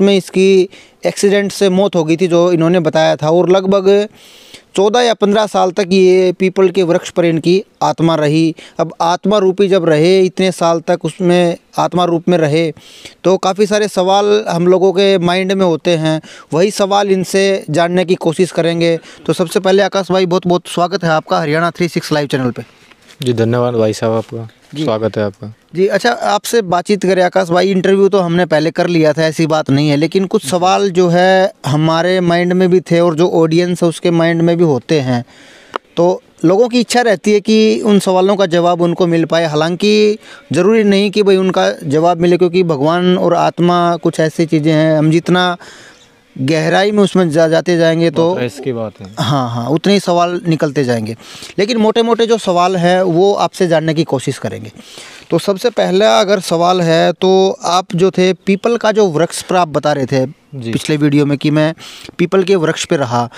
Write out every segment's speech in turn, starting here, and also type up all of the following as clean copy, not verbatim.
उसमें इसकी एक्सीडेंट से मौत हो गई थी, जो इन्होंने बताया था। और लगभग 14 या 15 साल तक ये पीपल के वृक्ष पर इनकी आत्मा रही। अब आत्मा रूपी जब रहे इतने साल तक, उसमें आत्मा रूप में रहे, तो काफ़ी सारे सवाल हम लोगों के माइंड में होते हैं। वही सवाल इनसे जानने की कोशिश करेंगे। तो सबसे पहले आकाश भाई, बहुत बहुत स्वागत है आपका हरियाणा 36 लाइव चैनल पे। जी धन्यवाद भाई साहब, आपका स्वागत है आपका। जी अच्छा, आपसे बातचीत करें आकाश भाई। इंटरव्यू तो हमने पहले कर लिया था, ऐसी बात नहीं है, लेकिन कुछ सवाल जो है हमारे माइंड में भी थे और जो ऑडियंस है उसके माइंड में भी होते हैं। तो लोगों की इच्छा रहती है कि उन सवालों का जवाब उनको मिल पाए। हालांकि ज़रूरी नहीं कि भाई उनका जवाब मिले, क्योंकि भगवान और आत्मा कुछ ऐसी चीज़ें हैं, हम जितना गहराई में उसमें जाते जाएंगे तो इसकी बात है, हाँ, उतने ही सवाल निकलते जाएंगे। लेकिन मोटे मोटे जो सवाल है वो आपसे जानने की कोशिश करेंगे। तो सबसे पहला अगर सवाल है, तो आप जो थे पीपल का जो वृक्ष पर आप बता रहे थे पिछले वीडियो में कि मैं पीपल के वृक्ष पे रहा,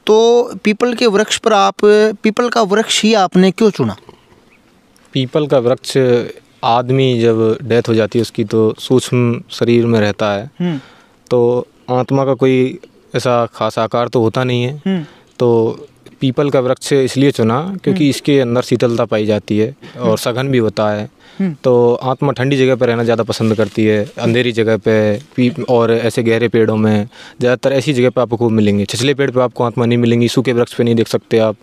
तो पीपल के वृक्ष पर आप पीपल का वृक्ष ही आपने क्यों चुना? पीपल का वृक्ष, आदमी जब डेथ हो जाती है उसकी तो सूक्ष्म शरीर में रहता है, तो आत्मा का कोई ऐसा खास आकार तो होता नहीं है। तो पीपल का वृक्ष इसलिए चुना क्योंकि इसके अंदर शीतलता पाई जाती है और सघन भी होता है। तो आत्मा ठंडी जगह पर रहना ज़्यादा पसंद करती है, अंधेरी जगह पे और ऐसे गहरे पेड़ों में। ज़्यादातर ऐसी जगह पे आपको खूब मिलेंगे। छिछले पेड़ पे आपको आत्मा नहीं मिलेंगी, सूखे वृक्ष पे नहीं देख सकते आप।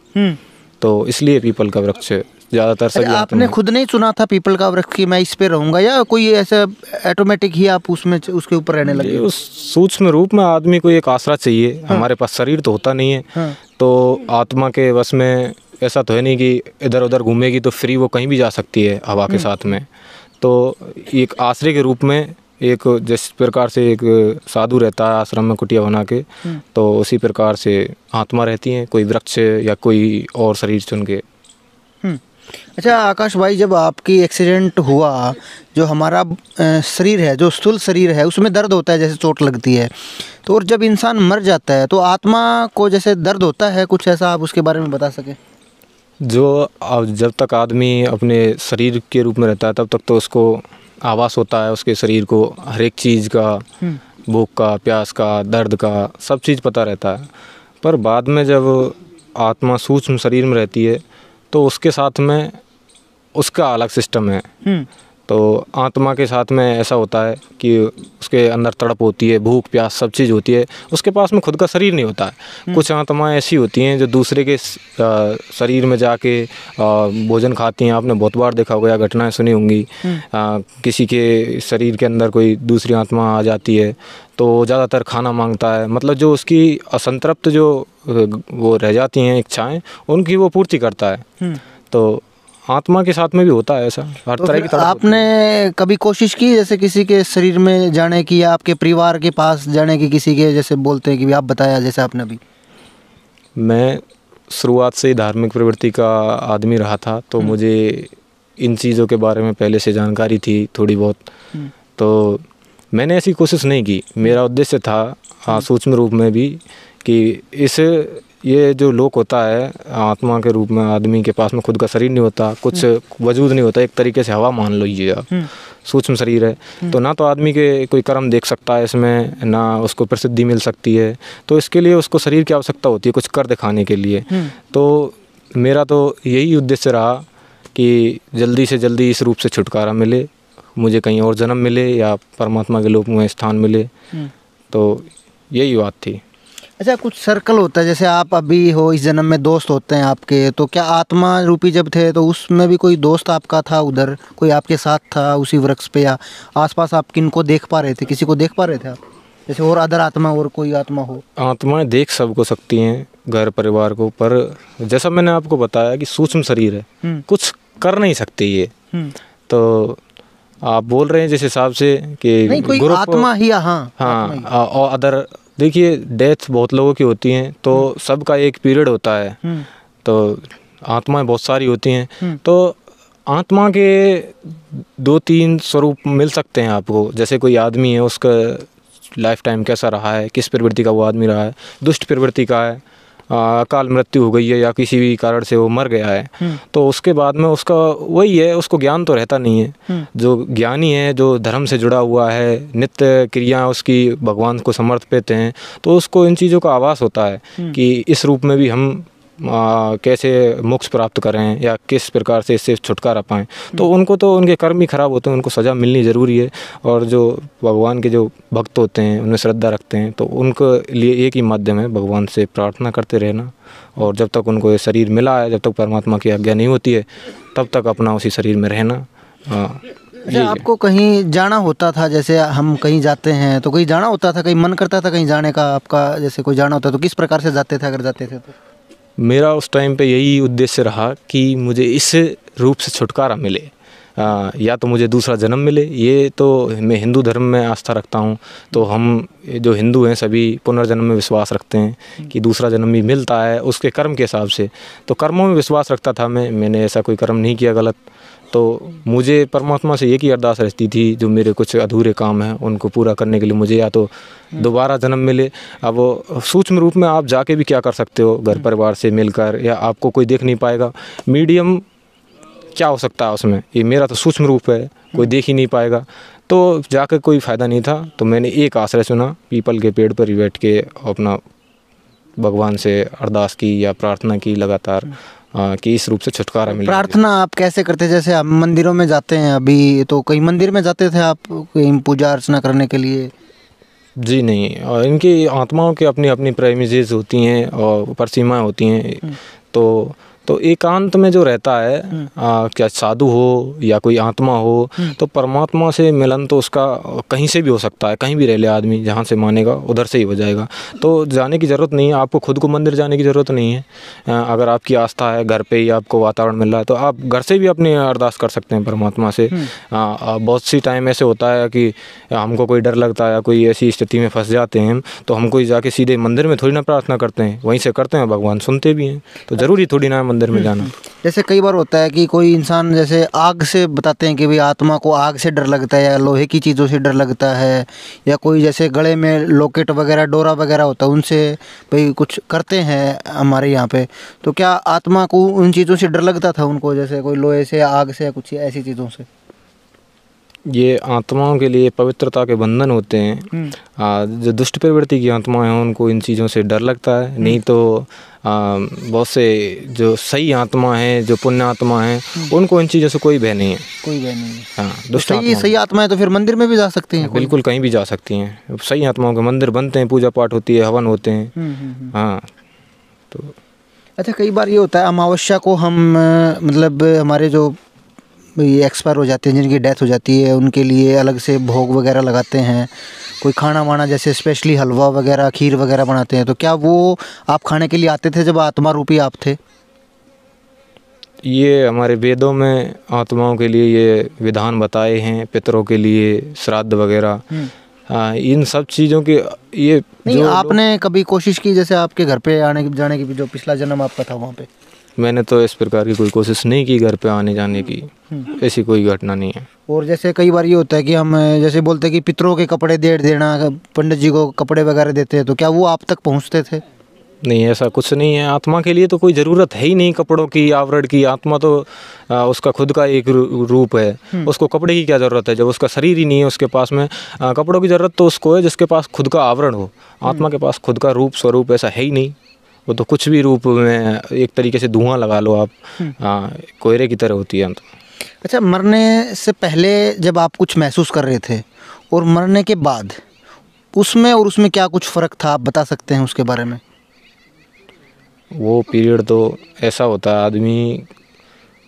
तो इसलिए पीपल का वृक्ष ज़्यादातर सभी। आपने खुद नहीं चुना था पीपल का वृक्ष कि मैं इस पे रहूँगा, या कोई ऐसा ऑटोमेटिक ही आप उसमें उसके ऊपर रहने लगे? उस सूक्ष्म रूप में आदमी को एक आसरा चाहिए। हमारे पास शरीर तो होता नहीं है, तो आत्मा के वश में ऐसा तो है नहीं कि इधर उधर घूमेगी तो फ्री वो कहीं भी जा सकती है हवा के साथ में। तो एक आश्रय के रूप में, एक जिस प्रकार से एक साधु रहता है आश्रम में कुटिया बना के, तो उसी प्रकार से आत्मा रहती है, कोई वृक्ष या कोई और शरीर चुन के। अच्छा आकाश भाई, जब आपकी एक्सीडेंट हुआ, जो हमारा शरीर है, जो स्थूल शरीर है, उसमें दर्द होता है जैसे चोट लगती है, तो और जब इंसान मर जाता है तो आत्मा को जैसे दर्द होता है कुछ ऐसा, आप उसके बारे में बता सकें? जब तक आदमी अपने शरीर के रूप में रहता है तब तक तो उसको आभास होता है उसके शरीर को, हर एक चीज़ का, भूख का, प्यास का, दर्द का, सब चीज़ पता रहता है। पर बाद में जब आत्मा सूक्ष्म शरीर में रहती है तो उसके साथ में उसका अलग सिस्टम है। तो आत्मा के साथ में ऐसा होता है कि उसके अंदर तड़प होती है, भूख प्यास सब चीज़ होती है, उसके पास में खुद का शरीर नहीं होता है। कुछ आत्माएं ऐसी होती हैं जो दूसरे के शरीर में जाके भोजन खाती हैं। आपने बहुत बार देखा होगा या घटनाएं सुनी होंगी, किसी के शरीर के अंदर कोई दूसरी आत्मा आ जाती है तो ज़्यादातर खाना मांगता है। मतलब जो उसकी असंतृप्त जो वो रह जाती हैं इच्छाएँ, उनकी वो पूर्ति करता है। तो आत्मा के साथ में भी होता है ऐसा, हर तरह की। आपने कभी कोशिश की जैसे किसी के शरीर में जाने की, या आपके परिवार के पास जाने की, किसी के, जैसे बोलते हैं कि आप बताया जैसे आपने अभी? मैं शुरुआत से ही धार्मिक प्रवृत्ति का आदमी रहा था, तो मुझे इन चीज़ों के बारे में पहले से जानकारी थी थोड़ी बहुत। तो मैंने ऐसी कोशिश नहीं की। मेरा उद्देश्य था सूक्ष्म रूप में भी कि ये जो लोक होता है आत्मा के रूप में, आदमी के पास में खुद का शरीर नहीं होता, कुछ वजूद नहीं होता, एक तरीके से हवा मान लीजिए आप, सूक्ष्म शरीर है। तो ना तो आदमी के कोई कर्म देख सकता है इसमें, ना उसको प्रसिद्धि मिल सकती है। तो इसके लिए उसको शरीर की आवश्यकता होती है कुछ कर दिखाने के लिए। तो मेरा तो यही उद्देश्य रहा कि जल्दी से जल्दी इस रूप से छुटकारा मिले, मुझे कहीं और जन्म मिले या परमात्मा के लोक में स्थान मिले। तो यही बात थी। अच्छा, कुछ सर्कल होता है, जैसे आप अभी हो, इस जन्म में दोस्त होते हैं आपके, तो क्या आत्मा रूपी जब थे तो उसमें भी कोई दोस्त आपका था उधर, कोई आपके साथ था उसी वृक्ष पे, या आसपास आप किनको देख पा रहे थे, किसी को देख पा रहे थे आप, जैसे और अदर आत्मा और कोई आत्मा हो? आत्माएं देख सबको सकती हैं, घर परिवार को, पर जैसा मैंने आपको बताया कि सूक्ष्म शरीर है, कुछ कर नहीं सकते ये। तो आप बोल रहे हैं जिस हिसाब से कि नहीं, कोई आत्मा ही, हाँ, और अदर, देखिए डेथ बहुत लोगों की होती हैं, तो सबका एक पीरियड होता है। तो आत्माएं बहुत सारी होती हैं, तो आत्मा के 2-3 स्वरूप मिल सकते हैं आपको। जैसे कोई आदमी है, उसका लाइफ टाइम कैसा रहा है, किस प्रवृत्ति का वो आदमी रहा है, दुष्ट प्रवृत्ति का है, अकाल मृत्यु हो गई है या किसी भी कारण से वो मर गया है, तो उसके बाद में उसका वही है, उसको ज्ञान तो रहता नहीं है। जो ज्ञानी है, जो धर्म से जुड़ा हुआ है, नित्य क्रिया उसकी भगवान को समर्पित हैं, तो उसको इन चीज़ों का आभास होता है कि इस रूप में भी हम कैसे मोक्ष प्राप्त करें या किस प्रकार से इससे छुटकारा पाएं। तो उनको तो उनके कर्म ही खराब होते हैं, उनको सज़ा मिलनी ज़रूरी है। और जो भगवान के जो भक्त होते हैं, उनमें श्रद्धा रखते हैं, तो उनके लिए एक ही माध्यम है, भगवान से प्रार्थना करते रहना। और जब तक उनको ये शरीर मिला है, जब तक परमात्मा की आज्ञा नहीं होती है, तब तक अपना उसी शरीर में रहना। अच्छा, आपको कहीं जाना होता था, जैसे हम कहीं जाते हैं तो कहीं जाना होता था, कहीं मन करता था कहीं जाने का आपका, जैसे कोई जाना होता तो किस प्रकार से जाते थे अगर जाते थे तो? मेरा उस टाइम पे यही उद्देश्य रहा कि मुझे इस रूप से छुटकारा मिले, या तो मुझे दूसरा जन्म मिले। ये तो मैं हिंदू धर्म में आस्था रखता हूँ, तो हम जो हिंदू हैं सभी पुनर्जन्म में विश्वास रखते हैं कि दूसरा जन्म भी मिलता है उसके कर्म के हिसाब से। तो कर्मों में विश्वास रखता था मैंने ऐसा कोई कर्म नहीं किया गलत। तो मुझे परमात्मा से एक ही अरदास रहती थी, जो मेरे कुछ अधूरे काम हैं उनको पूरा करने के लिए मुझे या तो दोबारा जन्म मिले। अब वो सूक्ष्म रूप में आप जाके भी क्या कर सकते हो, घर परिवार से मिलकर, या आपको कोई देख नहीं पाएगा। मीडियम क्या हो सकता है उसमें, ये मेरा तो सूक्ष्म रूप है, कोई देख ही नहीं पाएगा, तो जाकर कोई फ़ायदा नहीं था। तो मैंने एक आश्रय चुना, पीपल के पेड़ पर ही बैठ के अपना भगवान से अरदास की या प्रार्थना की लगातार कि इस रूप से छुटकारा मिले। प्रार्थना आप कैसे करते? जैसे आप मंदिरों में जाते हैं अभी, तो कहीं मंदिर में जाते थे आप कहीं पूजा अर्चना करने के लिए? जी नहीं, और इनकी आत्माओं की अपनी अपनी प्रेमिसेस होती हैं और परसीमाएँ होती हैं। तो एकांत में जो रहता है, क्या साधु हो या कोई आत्मा हो, तो परमात्मा से मिलन तो उसका कहीं से भी हो सकता है, कहीं भी रह ले आदमी, जहाँ से मानेगा उधर से ही हो जाएगा। तो जाने की ज़रूरत नहीं है, आपको खुद को मंदिर जाने की ज़रूरत नहीं है। अगर आपकी आस्था है, घर पे ही आपको वातावरण मिल रहा है, तो आप घर से भी अपनी अरदास कर सकते हैं परमात्मा से। बहुत सी टाइम ऐसे होता है कि हमको कोई डर लगता है या कोई ऐसी स्थिति में फंस जाते हैं, तो हम कोई जाके सीधे मंदिर में थोड़ी ना प्रार्थना करते हैं, वहीं से करते हैं, भगवान सुनते भी हैं। तो ज़रूरी थोड़ी ना मंदिर में जाना। जैसे कई बार होता है कि कोई इंसान, जैसे आग से बताते हैं कि भाई आत्मा को आग से डर लगता है या लोहे की चीज़ों से डर लगता है, या कोई जैसे गले में लॉकेट वगैरह, डोरा वगैरह होता है, उनसे भाई कुछ करते हैं हमारे यहाँ पे, तो क्या आत्मा को उन चीज़ों से डर लगता था उनको, जैसे कोई लोहे से, आग से, कुछ ऐसी चीज़ों से? ये आत्माओं के लिए पवित्रता के बंधन होते हैं। जो दुष्ट प्रवृत्ति की आत्माएं हैं उनको इन चीज़ों से डर लगता है। नहीं तो बहुत से जो सही आत्मा हैं, जो पुण्य आत्मा हैं, उनको इन चीज़ों से कोई भय नहीं है। कोई भय नहीं है। हाँ, दुष्ट सही आत्माएं तो फिर मंदिर में भी जा सकती हैं? बिल्कुल, कहीं भी जा सकती हैं। सही आत्माओं के मंदिर बनते हैं, पूजा पाठ होती है, हवन होते हैं। हाँ। तो अच्छा, कई बार ये होता है अमावस्या को हम मतलब हमारे जो एक्सपायर हो जाते हैं, जिनकी डेथ हो जाती है, उनके लिए अलग से भोग वगैरह लगाते हैं, कोई खाना वाना जैसे स्पेशली हलवा वगैरह, खीर वगैरह बनाते हैं, तो क्या वो आप खाने के लिए आते थे जब आत्मा रूपी आप थे? ये हमारे वेदों में आत्माओं के लिए ये विधान बताए हैं, पितरों के लिए श्राद्ध वगैरह, इन सब चीज़ों के ये नहीं, आपने कभी कोशिश की जैसे आपके घर पे आने जाने की, जो पिछला जन्म आपका था वहाँ पे? मैंने तो इस प्रकार की कोई कोशिश नहीं की घर पे आने जाने की, ऐसी कोई घटना नहीं है। और जैसे कई बार ये होता है कि हम जैसे बोलते हैं कि पितरों के कपड़े दे देना, पंडित जी को कपड़े वगैरह देते हैं, तो क्या वो आप तक पहुँचते थे? नहीं, ऐसा कुछ नहीं है। आत्मा के लिए तो कोई ज़रूरत है ही नहीं कपड़ों की, आवरण की। आत्मा तो उसका खुद का एक रूप है, उसको कपड़े की क्या ज़रूरत है जब उसका शरीर ही नहीं है उसके पास में। कपड़ों की ज़रूरत तो उसको है जिसके पास खुद का आवरण हो। आत्मा के पास खुद का रूप स्वरूप ऐसा है ही नहीं, वो तो कुछ भी रूप में, एक तरीके से धुआं लगा लो आप, कोयरे की तरह होती है। अच्छा, मरने से पहले जब आप कुछ महसूस कर रहे थे और मरने के बाद उसमें क्या कुछ फ़र्क था, आप बता सकते हैं उसके बारे में? वो पीरियड तो ऐसा होता है, आदमी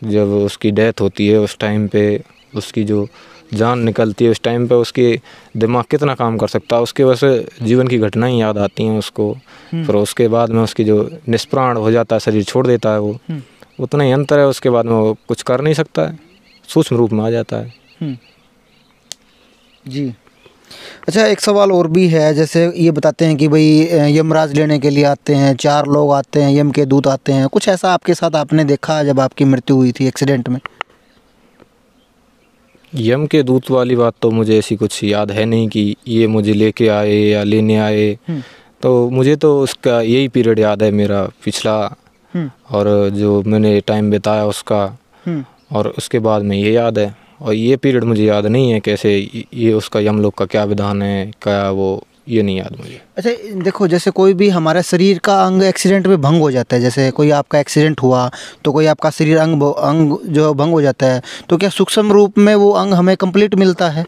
जब उसकी डेथ होती है उस टाइम पे उसकी जो जान निकलती है, उस टाइम पे उसके दिमाग कितना काम कर सकता है, उसके वजह जीवन की घटनाएं याद आती हैं उसको। फिर उसके बाद में उसकी जो निष्प्राण हो जाता है, शरीर छोड़ देता है, वो उतना ही अंतर है। उसके बाद में वो कुछ कर नहीं सकता है, सूक्ष्म रूप में आ जाता है। जी। अच्छा, एक सवाल और भी है, जैसे ये बताते हैं कि भाई यमराज लेने के लिए आते हैं, 4 लोग आते हैं, यम के दूत आते हैं, कुछ ऐसा आपके साथ आपने देखा जब आपकी मृत्यु हुई थी एक्सीडेंट में? यम के दूत वाली बात तो मुझे ऐसी कुछ याद है नहीं कि ये मुझे लेके आए या लेने आए। तो मुझे तो उसका यही पीरियड याद है मेरा पिछला, और जो मैंने टाइम बिताया उसका, और उसके बाद में ये याद है। और ये पीरियड मुझे याद नहीं है कैसे ये उसका यमलोक का क्या विधान है, क्या वो, ये नहीं याद मुझे। अच्छा देखो, जैसे कोई भी हमारा शरीर का अंग एक्सीडेंट में भंग हो जाता है, जैसे कोई आपका एक्सीडेंट हुआ तो कोई आपका शरीर अंग जो भंग हो जाता है, तो क्या सूक्ष्म रूप में वो अंग हमें कंप्लीट मिलता है?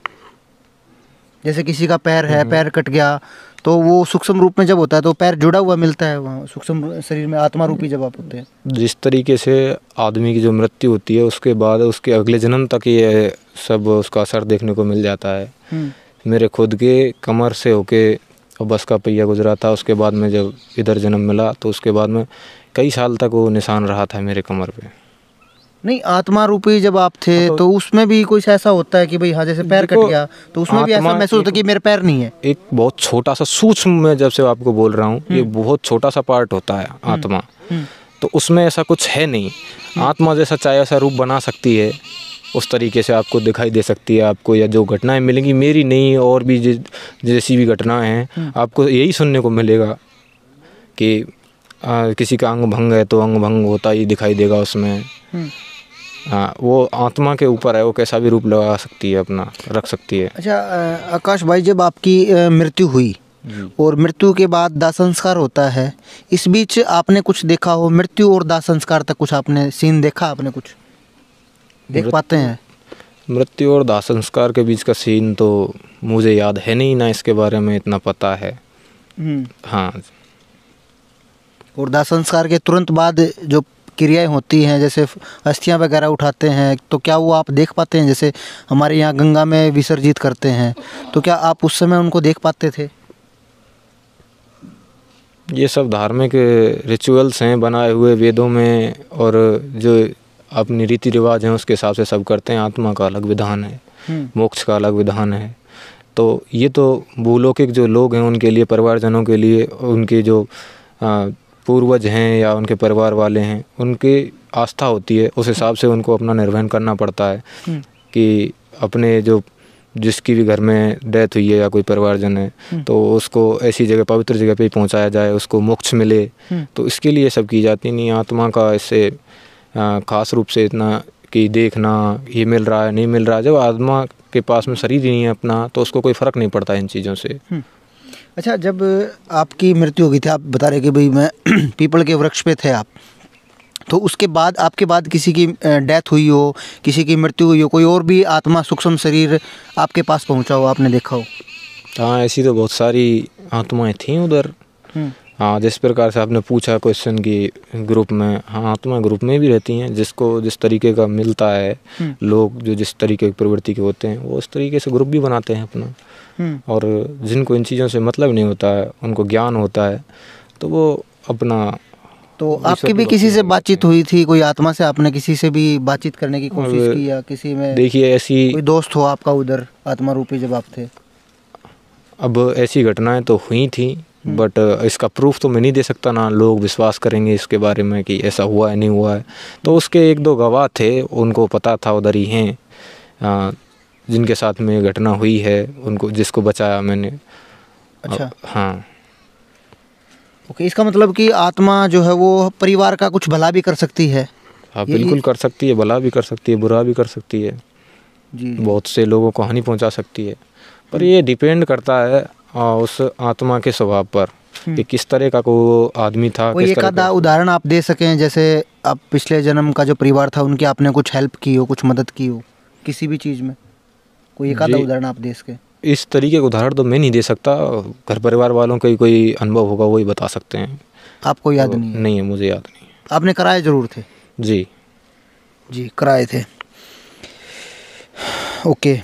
जैसे किसी का पैर है, पैर कट गया, तो वो सूक्ष्म रूप में जब होता है तो पैर जुड़ा हुआ मिलता है वहाँ सूक्ष्म शरीर में, आत्मा रूपी जब आप होते हैं। जिस तरीके से आदमी की जो मृत्यु होती है उसके बाद उसके अगले जन्म तक ये सब उसका असर देखने को मिल जाता है। मेरे खुद के कमर से होके और बस का पहिया गुजरा था, उसके बाद में जब इधर जन्म मिला तो उसके बाद में कई साल तक वो निशान रहा था मेरे कमर पे। नहीं, आत्मा रूपी जब आप थे तो उसमें भी कुछ ऐसा होता है कि भाई हाँ, जैसे पैर कट गया तो उसमें भी ऐसा महसूस होता है कि मेरे पैर नहीं है? एक बहुत छोटा सा सूक्ष्म, मैं जब से आपको बोल रहा हूँ, ये बहुत छोटा सा पार्ट होता है आत्मा, तो उसमें ऐसा कुछ है नहीं। आत्मा जैसा चाहे ऐसा रूप बना सकती है, उस तरीके से आपको दिखाई दे सकती है आपको, या जो घटनाएं मिलेंगी मेरी नहीं और भी जैसी भी घटनाएं हैं आपको यही सुनने को मिलेगा कि किसी का अंग भंग है तो अंग भंग होता ही दिखाई देगा उसमें। वो आत्मा के ऊपर है, वो कैसा भी रूप लगा सकती है, अपना रख सकती है। अच्छा आकाश भाई, जब आपकी मृत्यु हुई और मृत्यु के बाद दाह संस्कार होता है, इस बीच आपने कुछ देखा हो? मृत्यु और दाह संस्कार तक कुछ आपने सीन देखा? आपने कुछ देख पाते हैं? मृत्यु और दाह संस्कार के बीच का सीन तो मुझे याद है नहीं, ना इसके बारे में इतना पता है। हाँ। और दाह संस्कार के तुरंत बाद जो क्रियाएं होती हैं, जैसे अस्थियां वगैरह उठाते हैं, तो क्या वो आप देख पाते हैं? जैसे हमारे यहाँ गंगा में विसर्जित करते हैं, तो क्या आप उस समय उनको देख पाते थे? ये सब धार्मिक रिचुअल्स हैं बनाए हुए वेदों में, और जो अपनी रीति रिवाज हैं उसके हिसाब से सब करते हैं। आत्मा का अलग विधान है, मोक्ष का अलग विधान है। तो ये तो भूलौकिक जो लोग हैं उनके लिए, परिवारजनों के लिए, उनके जो पूर्वज हैं या उनके परिवार वाले हैं, उनकी आस्था होती है, उस हिसाब से उनको अपना निर्वहन करना पड़ता है कि अपने जो जिसकी भी घर में डेथ हुई है या कोई परिवारजन है तो उसको ऐसी जगह, पवित्र जगह पे पहुंचाया जाए, उसको मोक्ष मिले। तो इसके लिए सब की जाती नहीं। आत्मा का इससे खास रूप से इतना कि देखना ये मिल रहा है नहीं मिल रहा है, जब आत्मा के पास में शरीर ही नहीं है अपना तो उसको कोई फ़र्क नहीं पड़ता इन चीज़ों से। अच्छा, जब आपकी मृत्यु हो गई थी, आप बता रहे कि भाई मैं पीपल के वृक्ष पे थे आप, तो उसके बाद आपके बाद किसी की डेथ हुई हो, किसी की मृत्यु हुई हो, कोई और भी आत्मा सूक्ष्म शरीर आपके पास पहुंचा हो, आपने देखा हो? हाँ, ऐसी तो बहुत सारी आत्माएं थीं उधर। हाँ, जिस प्रकार से आपने पूछा क्वेश्चन की ग्रुप में, हाँ आत्मा ग्रुप में भी रहती हैं। जिसको जिस तरीके का मिलता है, लोग जो जिस तरीके की प्रवृत्ति के होते हैं वो उस तरीके से ग्रुप भी बनाते हैं अपना। और जिनको इन चीज़ों से मतलब नहीं होता है, उनको ज्ञान होता है, तो वो अपना। तो आपकी भी किसी से बातचीत हुई थी? कोई आत्मा से आपने किसी से भी बातचीत करने की कोशिश की, या किसी में देखिए ऐसी कोई दोस्त हो आपका उधर आत्मा रूपी जब आप थे? अब ऐसी घटनाएं तो हुई थी, बट इसका प्रूफ तो मैं नहीं दे सकता, ना लोग विश्वास करेंगे इसके बारे में कि ऐसा हुआ है नहीं हुआ है। तो उसके एक दो गवाह थे, उनको पता था, उधर ही हैं जिनके साथ में घटना हुई है, उनको जिसको बचाया मैंने। अच्छा। हाँ। ओके, इसका मतलब कि आत्मा जो है वो परिवार का कुछ भला भी कर सकती है? हाँ, बिल्कुल कर सकती है, भला भी कर सकती है, बुरा भी कर सकती है जी। बहुत से लोगों को हानि पहुंचा सकती है। पर ये डिपेंड करता है उस आत्मा के स्वभाव पर कि किस तरह का को आदमी था। कोई एक आधा उदाहरण आप दे सकें, जैसे आप पिछले जन्म का जो परिवार था उनकी आपने कुछ हेल्प की हो, कुछ मदद की हो किसी भी चीज़ में? कोई एक आधा उदाहरण आप दे सकें? इस तरीके का उदाहरण तो मैं नहीं दे सकता, घर परिवार वालों का ही कोई अनुभव होगा वही बता सकते हैं। आपको याद नहीं है? नहीं है, मुझे याद नहीं। आपने कराए ज़रूर थे? जी जी, कराए थे। ओके,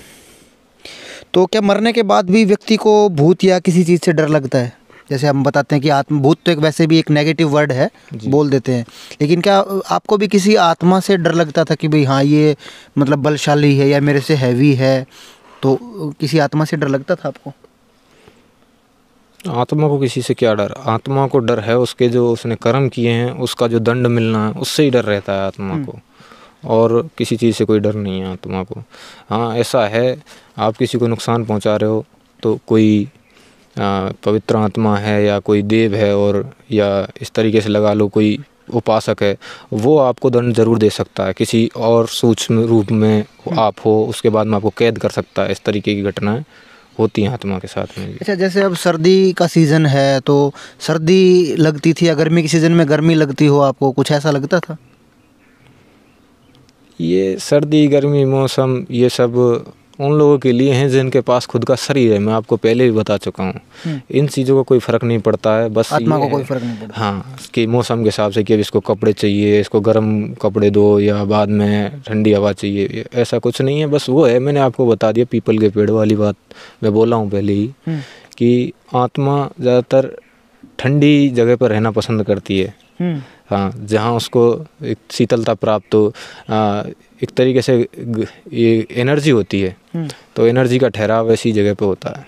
तो क्या मरने के बाद भी व्यक्ति को भूत या किसी चीज़ से डर लगता है? जैसे हम बताते हैं कि आत्मा, भूत तो एक वैसे भी एक नेगेटिव वर्ड है, बोल देते हैं, लेकिन क्या आपको भी किसी आत्मा से डर लगता था कि भाई हाँ ये मतलब बलशाली है या मेरे से हैवी है, तो किसी आत्मा से डर लगता था आपको? आत्मा को किसी से क्या डर? आत्मा को डर है उसके जो उसने कर्म किए हैं, उसका जो दंड मिलना है, उससे ही डर रहता है आत्मा को, और किसी चीज़ से कोई डर नहीं है आत्मा को। हाँ, ऐसा है, आप किसी को नुकसान पहुंचा रहे हो तो कोई पवित्र आत्मा है या कोई देव है, और या इस तरीके से लगा लो कोई उपासक है, वो आपको दंड जरूर दे सकता है। किसी और सूक्ष्म रूप में आप हो, उसके बाद में आपको कैद कर सकता है। इस तरीके की घटनाएं होती हैं आत्मा के साथ में भी। अच्छा, जैसे अब सर्दी का सीज़न है तो सर्दी लगती थी, या गर्मी के सीज़न में गर्मी लगती हो, आपको कुछ ऐसा लगता था? ये सर्दी गर्मी मौसम ये सब उन लोगों के लिए हैं जिनके पास खुद का शरीर है। मैं आपको पहले भी बता चुका हूँ, इन चीज़ों का कोई फ़र्क नहीं पड़ता है। बस आत्मा को ये कोई है, फ़र्क नहीं पड़ता। हाँ, कि मौसम के हिसाब से कि अब इसको कपड़े चाहिए, इसको गर्म कपड़े दो, या बाद में ठंडी हवा चाहिए, ऐसा कुछ नहीं है। बस वो है, मैंने आपको बता दिया पीपल के पेड़ वाली बात मैं बोला हूँ पहले ही, कि आत्मा ज़्यादातर ठंडी जगह पर रहना पसंद करती है। हाँ, जहाँ उसको एक शीतलता प्राप्त हो, एक तरीके से ये एनर्जी होती है, तो एनर्जी का ठहराव ऐसी जगह पे होता है।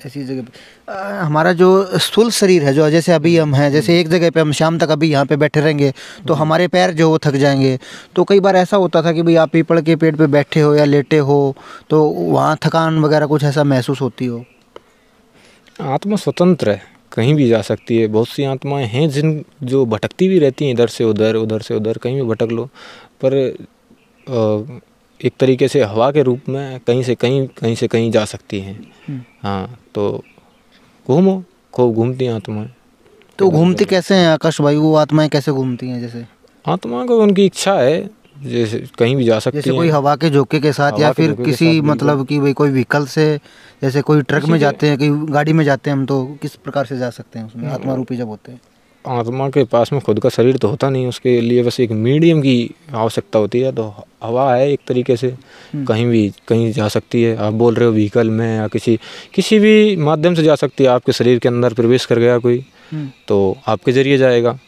ऐसी जगह पे हमारा जो स्थूल शरीर है, जो जैसे अभी हम हैं, जैसे एक जगह पे हम शाम तक अभी यहाँ पे बैठे रहेंगे तो हमारे पैर जो वो थक जाएंगे। तो कई बार ऐसा होता था कि भाई आप पीपल के पेड़ पे बैठे हो या लेटे हो तो वहाँ थकान वगैरह कुछ ऐसा महसूस होती हो? आत्मा स्वतंत्र है, कहीं भी जा सकती है। बहुत सी आत्माएं हैं जो भटकती भी रहती हैं, इधर से उधर, उधर से उधर, कहीं भी भटक लो, पर एक तरीके से हवा के रूप में कहीं से कहीं, कहीं से कहीं जा सकती हैं। हाँ, तो घूमो, खूब घूमती हैं आत्माएं। तो घूमती कैसे हैं आकाश भाई, वो आत्माएं कैसे घूमती हैं? जैसे आत्मा को उनकी इच्छा है, जैसे कहीं भी जा सकती जैसे हैं। कोई हवा के झोंके के साथ, या फिर किसी मतलब कि भाई कोई व्हीकल से, जैसे कोई ट्रक में जाते हैं, कोई गाड़ी में जाते हैं हम, तो किस प्रकार से जा सकते हैं उसमें आत्मा रूपी जब होते हैं? आत्मा के पास में खुद का शरीर तो होता नहीं, उसके लिए बस एक मीडियम की आवश्यकता होती है। तो हवा है एक तरीके से, कहीं भी कहीं जा सकती है। आप बोल रहे हो व्हीकल में, या किसी भी माध्यम से जा सकती है। आपके शरीर के अंदर प्रवेश कर गया कोई, तो आपके ज़रिए जाएगा,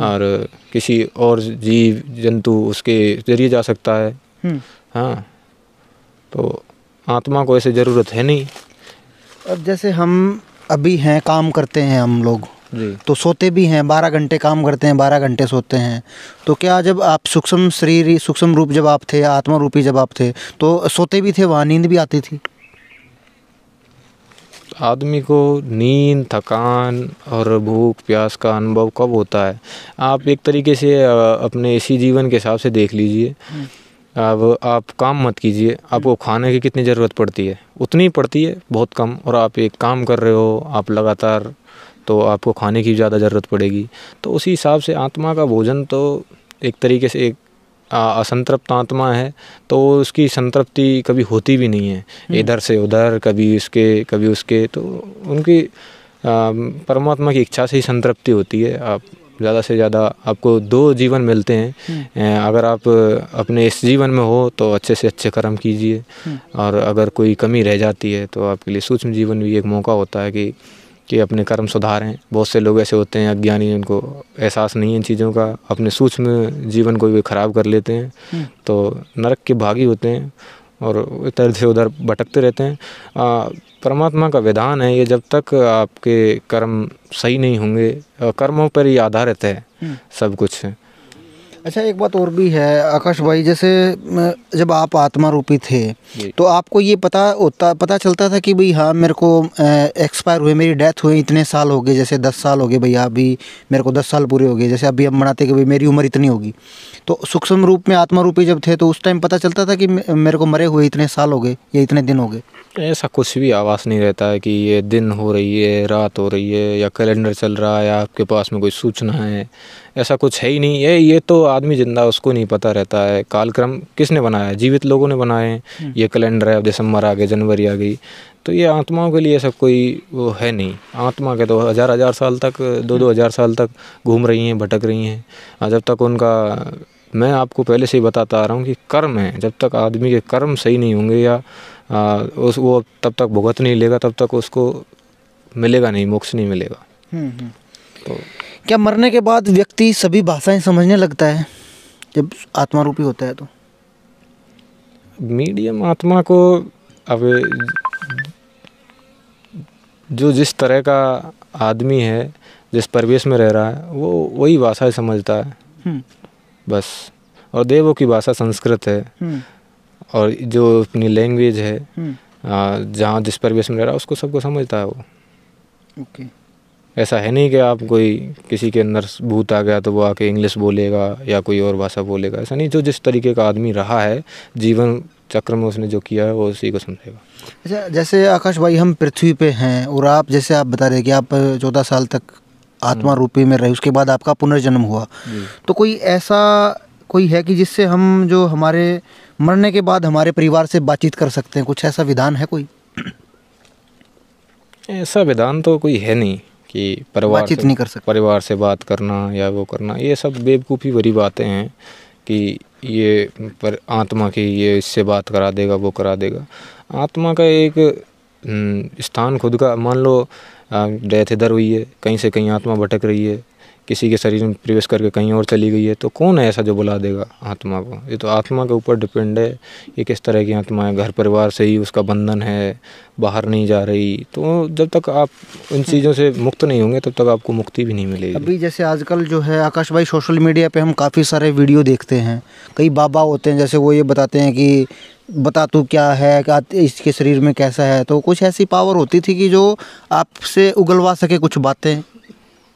और किसी और जीव जंतु उसके ज़रिए जा सकता है। हाँ, तो आत्मा को ऐसे ज़रूरत है नहीं। अब जैसे हम अभी हैं, काम करते हैं हम लोग जी, तो सोते भी हैं, 12 घंटे काम करते हैं, 12 घंटे सोते हैं। तो क्या जब आप सूक्ष्म शरीर, सूक्ष्म रूप जब आप थे, आत्मा रूपी जब आप थे, तो सोते भी थे, वहाँ नींद भी आती थी? आदमी को नींद, थकान और भूख प्यास का अनुभव कब होता है? आप एक तरीके से अपने इसी जीवन के हिसाब से देख लीजिए। अब आप काम मत कीजिए, आपको खाने की कितनी ज़रूरत पड़ती है? उतनी पड़ती है, बहुत कम। और आप एक काम कर रहे हो आप लगातार, तो आपको खाने की ज़्यादा ज़रूरत पड़ेगी। तो उसी हिसाब से आत्मा का भोजन तो एक तरीके से एक असंतृप्त आत्मा है, तो उसकी संतृप्ति कभी होती भी नहीं है। इधर से उधर, कभी इसके कभी उसके, तो उनकी परमात्मा की इच्छा से ही संतृप्ति होती है। आप ज़्यादा से ज़्यादा, आपको 2 जीवन मिलते हैं। अगर आप अपने इस जीवन में हो तो अच्छे से अच्छे कर्म कीजिए, और अगर कोई कमी रह जाती है तो आपके लिए सूक्ष्म जीवन भी एक मौका होता है कि अपने कर्म सुधारें। बहुत से लोग ऐसे होते हैं अज्ञानी, उनको एहसास नहीं है इन चीज़ों का, अपने सूक्ष्म जीवन को भी ख़राब कर लेते हैं, तो नरक के भागी होते हैं और इधर से उधर भटकते रहते हैं। परमात्मा का विधान है ये, जब तक आपके कर्म सही नहीं होंगे, कर्मों पर ही आधारित है सब कुछ। अच्छा, एक बात और भी है आकाश भाई, जैसे जब आप आत्मा रूपी थे तो आपको ये पता चलता था कि भाई हाँ मेरे को एक्सपायर हुए, मेरी डेथ हुई, इतने साल हो गए, जैसे 10 साल हो गए भैया, अभी मेरे को 10 साल पूरे हो गए, जैसे अभी हम मनाते कि भाई मेरी उम्र इतनी होगी। तो सूक्ष्म रूप में आत्मा रूपी जब थे तो उस टाइम पता चलता था कि मेरे को मरे हुए इतने साल हो गए या इतने दिन हो गए? ऐसा कुछ भी आवाज़ नहीं रहता है कि ये दिन हो रही है, रात हो रही है, या कैलेंडर चल रहा है, या आपके पास में कोई सूचना है। ऐसा कुछ है ही नहीं है। ये तो आदमी जिंदा, उसको नहीं पता रहता है कालक्रम किसने बनाया है, जीवित लोगों ने बनाए हैं। ये कैलेंडर है, अब दिसंबर आ गए, जनवरी आ गई, तो ये आत्माओं के लिए सब कोई वो है नहीं। आत्मा के तो हज़ार साल तक, 2-2 हज़ार साल तक घूम रही हैं, भटक रही हैं। जब तक उनका, मैं आपको पहले से ही बताता आ रहा हूँ कि कर्म है, जब तक आदमी के कर्म सही नहीं होंगे, या वो तब तक भुगत नहीं लेगा, तब तक उसको मिलेगा नहीं, मोक्ष नहीं मिलेगा। तो क्या मरने के बाद व्यक्ति सभी भाषाएं समझने लगता है जब आत्मा रूपी होता है? तो मीडियम आत्मा को अब जो जिस तरह का आदमी है, जिस परिवेश में रह रहा है, वो वही भाषा समझता है बस। और देवों की भाषा संस्कृत है, और जो अपनी लैंग्वेज है, जहाँ जिस परिवेश में रह रहा है उसको सबको समझता है वो। ओके। ऐसा है नहीं कि आप कोई किसी के अंदर भूत आ गया तो वो आके इंग्लिश बोलेगा या कोई और भाषा बोलेगा, ऐसा नहीं। जो जिस तरीके का आदमी रहा है जीवन चक्र में, उसने जो किया है वो उसी को समझेगा। अच्छा, जैसे आकाश भाई हम पृथ्वी पे हैं और आप जैसे आप बता रहे कि आप 14 साल तक आत्मा रूपी में रहे, उसके बाद आपका पुनर्जन्म हुआ, तो कोई ऐसा कोई है कि जिससे हम जो हमारे मरने के बाद हमारे परिवार से बातचीत कर सकते हैं, कुछ ऐसा विधान है कोई? ऐसा विधान तो कोई है नहीं कि बातचीत नहीं कर सकते, परिवार से बात करना या वो करना, ये सब बेवकूफ़ी भरी बातें हैं कि ये पर आत्मा की ये इससे बात करा देगा वो करा देगा। आत्मा का एक स्थान खुद का, मान लो डेथ इधर हुई है, कहीं से कहीं आत्मा भटक रही है, किसी के शरीर में प्रवेश करके कहीं और चली गई है, तो कौन है ऐसा जो बुला देगा आत्मा को? ये तो आत्मा के ऊपर डिपेंड है, ये किस तरह की आत्मा है। घर परिवार से ही उसका बंधन है, बाहर नहीं जा रही, तो जब तक आप इन चीज़ों से मुक्त नहीं होंगे तब तक आपको मुक्ति भी नहीं मिलेगी। अभी जैसे आजकल जो है आकाश भाई सोशल मीडिया पे हम काफ़ी सारे वीडियो देखते हैं, कई बाबा होते हैं जैसे वो ये बताते हैं कि बता तू क्या है, क्या इसके शरीर में कैसा है, तो कुछ ऐसी पावर होती थी कि जो आपसे उगलवा सके कुछ बातें,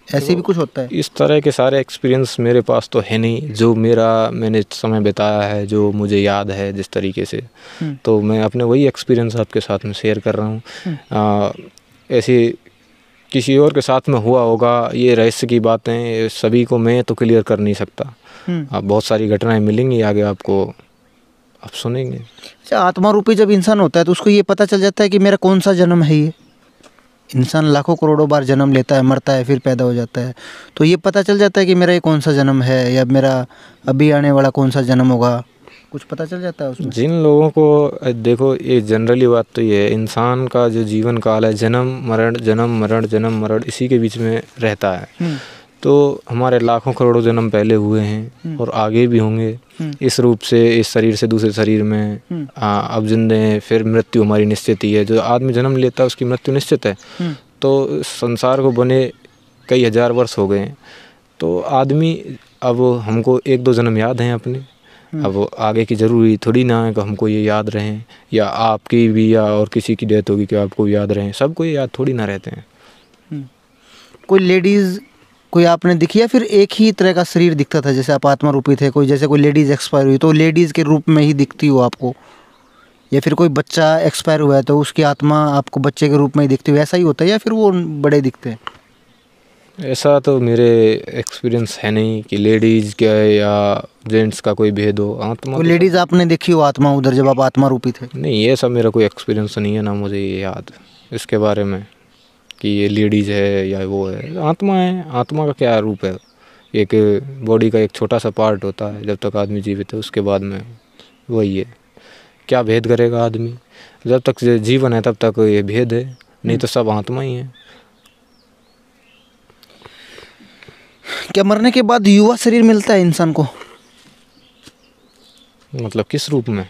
ऐसे भी कुछ होता है? इस तरह के सारे एक्सपीरियंस मेरे पास तो है नहीं, जो मैंने समय बिताया है, जो मुझे याद है जिस तरीके से, तो मैं अपने वही एक्सपीरियंस आपके साथ में शेयर कर रहा हूँ। ऐसे किसी और के साथ में हुआ होगा, ये रहस्य की बातें सभी को मैं तो क्लियर कर नहीं सकता। बहुत सारी घटनाएं मिलेंगी आगे आपको, आप सुनेंगे। अच्छा, आत्मा रूपी जब इंसान होता है तो उसको ये पता चल जाता है कि मेरा कौन सा जन्म है? ये इंसान लाखों करोड़ों बार जन्म लेता है, मरता है, फिर पैदा हो जाता है, तो ये पता चल जाता है कि मेरा ये कौन सा जन्म है या मेरा अभी आने वाला कौन सा जन्म होगा, कुछ पता चल जाता है उसमें? जिन लोगों को देखो, ये जनरली बात तो ये है, इंसान का जो जीवन काल है जन्म मरण जन्म मरण जन्म मरण इसी के बीच में रहता है। तो हमारे लाखों करोड़ों जन्म पहले हुए हैं और आगे भी होंगे, इस रूप से, इस शरीर से दूसरे शरीर में अब जिंदे हैं, फिर मृत्यु हमारी निश्चित ही है। जो आदमी जन्म लेता है उसकी मृत्यु निश्चित है। तो संसार को बने कई हजार वर्ष हो गए हैं, तो आदमी, अब हमको 1-2 जन्म याद हैं अपने, अब आगे की ज़रूरी थोड़ी ना है कि हमको ये याद रहें, या आपकी भी या और किसी की डेथ होगी कि आपको याद रहें, सबको ये याद थोड़ी ना रहते हैं। कोई लेडीज़ कोई आपने दिखी या फिर एक ही तरह का शरीर दिखता था जैसे आप आत्मा रूपी थे? कोई जैसे कोई लेडीज़ एक्सपायर हुई तो लेडीज़ के रूप में ही दिखती हो आपको, या फिर कोई बच्चा एक्सपायर हुआ है तो उसकी आत्मा आपको बच्चे के रूप में ही दिखती हो, ऐसा ही होता है या फिर वो बड़े दिखते हैं? ऐसा तो मेरे एक्सपीरियंस है नहीं कि लेडीज़ का या जेंट्स का कोई भेद हो। आत्मा, कोई लेडीज़ आपने देखी हो आत्मा उधर जब आप आत्मा रूपी थे? नहीं, ये सब मेरा कोई एक्सपीरियंस नहीं है, ना मुझे ये याद इसके बारे में कि ये लेडीज़ है या वो है। आत्मा है, आत्मा का क्या रूप है? एक बॉडी का एक छोटा सा पार्ट होता है जब तक आदमी जीवित है, उसके बाद में वही है। क्या भेद करेगा आदमी? जब तक जीवन है तब तक ये भेद है, नहीं तो सब आत्मा ही है। क्या मरने के बाद युवा शरीर मिलता है इंसान को? मतलब किस रूप में?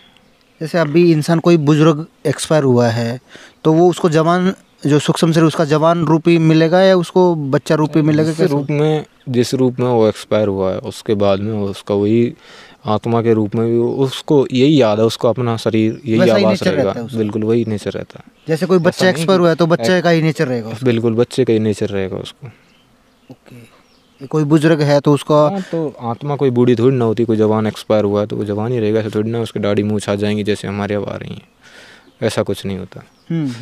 जैसे अभी इंसान कोई बुजुर्ग एक्सपायर हुआ है तो वो उसको जवान, जो सूक्ष्म शरीर उसका जवान रूपी मिलेगा या उसको बच्चा रूपी मिलेगा? जिस रूप में, जिस रूप में वो एक्सपायर हुआ है उसके बाद में उसका वही आत्मा के रूप में भी उसको यही याद है, उसको अपना शरीर यही आवास रहेगा, बिल्कुल वही नेचर रहता है। जैसे कोई बच्चा एक्सपायर हुआ है तो बच्चे का ही नेचर रहेगा? बिल्कुल बच्चे का ही नेचर रहेगा उसको। ओके। कोई बुजुर्ग है तो उसका, तो आत्मा कोई बूढ़ी थोड़ी ना होती, कोई जवान एक्सपायर हुआ है तो वो जवान ही रहेगा, ऐसा थोड़ी ना उसकी दाढ़ी मूंछ आ जाएंगी जैसे हमारे अब आ रही हैं, ऐसा कुछ नहीं होता।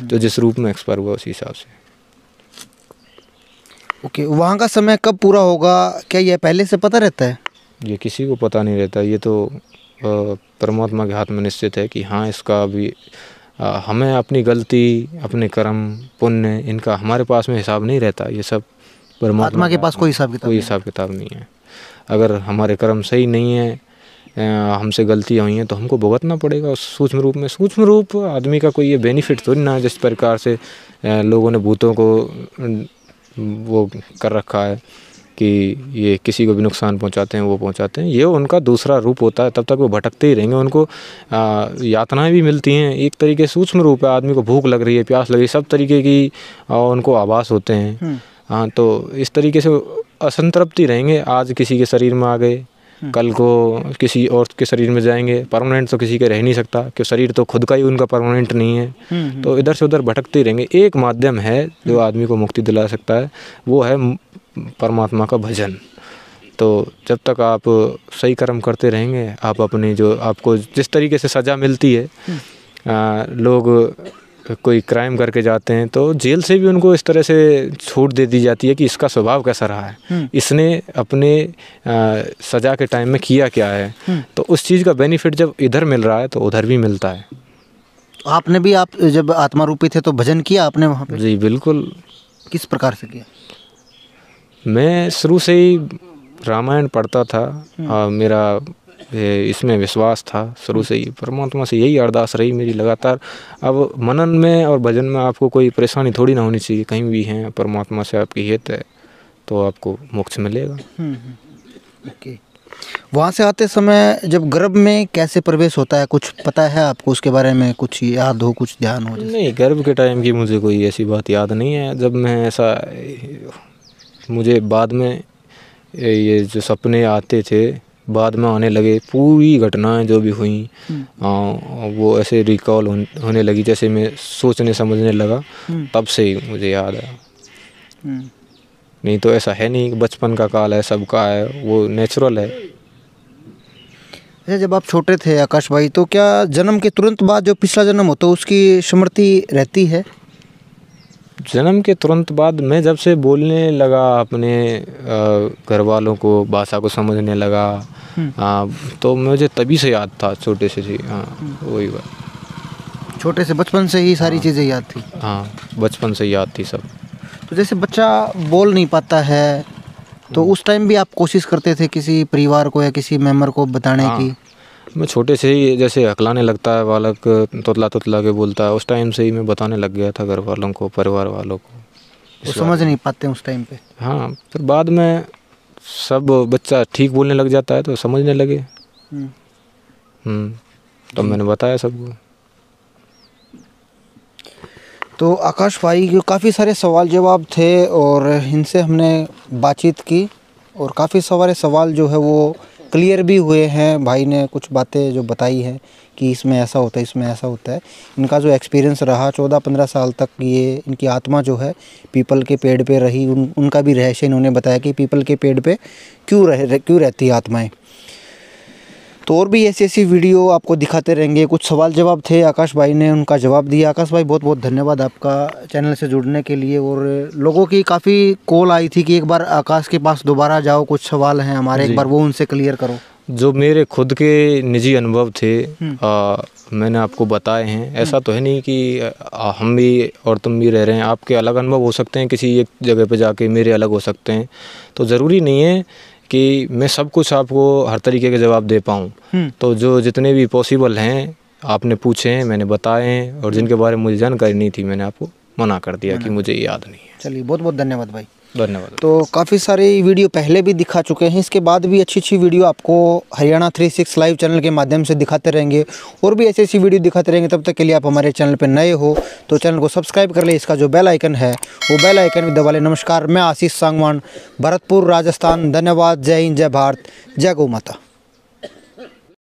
तो जिस रूप में एक्सपायर हुआ उसी हिसाब से। ओके, वहाँ का समय कब पूरा होगा, क्या यह पहले से पता रहता है? ये किसी को पता नहीं रहता, ये तो परमात्मा के हाथ में निश्चित है कि हाँ इसका अभी हमें अपनी गलती, अपने कर्म, पुण्य, इनका हमारे पास में हिसाब नहीं रहता। ये सब परमात्मा के पास कोई हिसाब किताब नहीं है। अगर हमारे कर्म सही नहीं है, हमसे गलतियाँ हुई हैं तो हमको भुगतना पड़ेगा उस सूक्ष्म रूप में। सूक्ष्म रूप आदमी का कोई ये बेनिफिट थोड़ी ना, जिस प्रकार से लोगों ने भूतों को वो कर रखा है कि ये किसी को भी नुकसान पहुंचाते हैं, वो पहुंचाते हैं, ये उनका दूसरा रूप होता है। तब तक वो भटकते ही रहेंगे, उनको यातनाएं भी मिलती हैं। एक तरीके सूक्ष्म रूप है, आदमी को भूख लग रही है, प्यास लग रही है, सब तरीके की उनको आभास होते हैं। हाँ, तो इस तरीके से असंतृप्ति रहेंगे। आज किसी के शरीर में आ गए, कल को किसी और के शरीर में जाएंगे, परमानेंट तो किसी के रह नहीं सकता, क्योंकि शरीर तो खुद का ही उनका परमानेंट नहीं है। तो इधर से उधर भटकते ही रहेंगे। एक माध्यम है जो आदमी को मुक्ति दिला सकता है, वो है परमात्मा का भजन। तो जब तक आप सही कर्म करते रहेंगे, आप अपने जो आपको जिस तरीके से सज़ा मिलती है, लोग कोई क्राइम करके जाते हैं तो जेल से भी उनको इस तरह से छूट दे दी जाती है कि इसका स्वभाव कैसा रहा है, इसने अपने सज़ा के टाइम में किया क्या है। तो उस चीज़ का बेनिफिट जब इधर मिल रहा है तो उधर भी मिलता है। आपने भी, आप जब आत्मा रूपी थे तो भजन किया आपने वहाँ पे? जी बिल्कुल। किस प्रकार से किया? मैं शुरू से ही रामायण पढ़ता था और मेरा इसमें विश्वास था शुरू से ही, परमात्मा से यही अरदास रही मेरी लगातार। अब मनन में और भजन में आपको कोई परेशानी थोड़ी ना होनी चाहिए, कहीं भी हैं परमात्मा से आपकी हित है तो आपको मोक्ष मिलेगा। ओके। वहाँ से आते समय जब गर्भ में कैसे प्रवेश होता है, कुछ पता है आपको उसके बारे में? कुछ याद हो, कुछ ध्यान हो? नहीं, गर्भ के टाइम की मुझे कोई ऐसी बात याद नहीं है। जब मैं ऐसा, मुझे बाद में ये जो सपने आते थे बाद में आने लगे, पूरी घटनाएं जो भी हुई वो ऐसे रिकॉल होने लगी, जैसे मैं सोचने समझने लगा, तब से ही मुझे याद है। नहीं तो ऐसा है नहीं, बचपन का काल है, सबका है, वो नेचुरल है। अच्छा, जब आप छोटे थे आकाश भाई, तो क्या जन्म के तुरंत बाद जो पिछला जन्म होता है उसकी स्मृति रहती है? जन्म के तुरंत बाद मैं जब से बोलने लगा, अपने घर वालों को, भाषा को समझने लगा, तो मुझे तभी से याद था, छोटे से जी। हाँ, वही बात। छोटे से, बचपन से ही सारी चीज़ें याद थी? हाँ, बचपन से याद थी सब। तो जैसे बच्चा बोल नहीं पाता है तो उस टाइम भी आप कोशिश करते थे किसी परिवार को या किसी मेंबर को बताने की? मैं छोटे से ही जैसे हकलाने लगता है बालक, तोतला तोतला के बोलता है, उस टाइम से ही मैं बताने लग गया था घर वालों को, परिवार वालों को। वो समझ नहीं पाते उस टाइम पे? हाँ, फिर बाद में सब बच्चा ठीक बोलने लग जाता है तो समझने लगे। तो मैंने बताया सबको। तो आकाश भाई के काफ़ी सारे सवाल जवाब थे और इनसे हमने बातचीत की और काफ़ी सारे सवाल जो है वो क्लियर भी हुए हैं। भाई ने कुछ बातें जो बताई हैं कि इसमें ऐसा होता है, इसमें ऐसा होता है। इनका जो एक्सपीरियंस रहा 14-15 साल तक, ये इनकी आत्मा जो है पीपल के पेड़ पे रही, उनका भी रहस्य इन्होंने बताया कि पीपल के पेड़ पे क्यों रहती है आत्माएँ। तो और भी ऐसी वीडियो आपको दिखाते रहेंगे। कुछ सवाल जवाब थे, आकाश भाई ने उनका जवाब दिया। आकाश भाई, बहुत बहुत धन्यवाद आपका चैनल से जुड़ने के लिए। और लोगों की काफ़ी कॉल आई थी कि एक बार आकाश के पास दोबारा जाओ, कुछ सवाल हैं हमारे, एक बार वो उनसे क्लियर करो। जो मेरे खुद के निजी अनुभव थे मैंने आपको बताए हैं। ऐसा तो है नहीं कि हम भी और तुम भी रह रहे हैं, आपके अलग अनुभव हो सकते हैं, किसी एक जगह पे जाके मेरे अलग हो सकते हैं। तो ज़रूरी नहीं है कि मैं सब कुछ आपको हर तरीके के जवाब दे पाऊँ। तो जो जितने भी पॉसिबल हैं आपने पूछे हैं, मैंने बताए हैं, और जिनके बारे में मुझे जानकारी नहीं थी मैंने आपको मना कर दिया कि मुझे याद नहीं है। चलिए, बहुत बहुत धन्यवाद भाई। धन्यवाद। तो काफ़ी सारी वीडियो पहले भी दिखा चुके हैं, इसके बाद भी अच्छी वीडियो आपको हरियाणा 36 लाइव चैनल के माध्यम से दिखाते रहेंगे और भी ऐसी वीडियो दिखाते रहेंगे। तब तक के लिए आप हमारे चैनल पर नए हो तो चैनल को सब्सक्राइब कर ले, इसका जो बेल आइकन है वो बेल आइकन भी दबा लें। नमस्कार, मैं आशीष सांगवान, भरतपुर, राजस्थान। धन्यवाद। जय हिंद, जय भारत, जय गौ माता।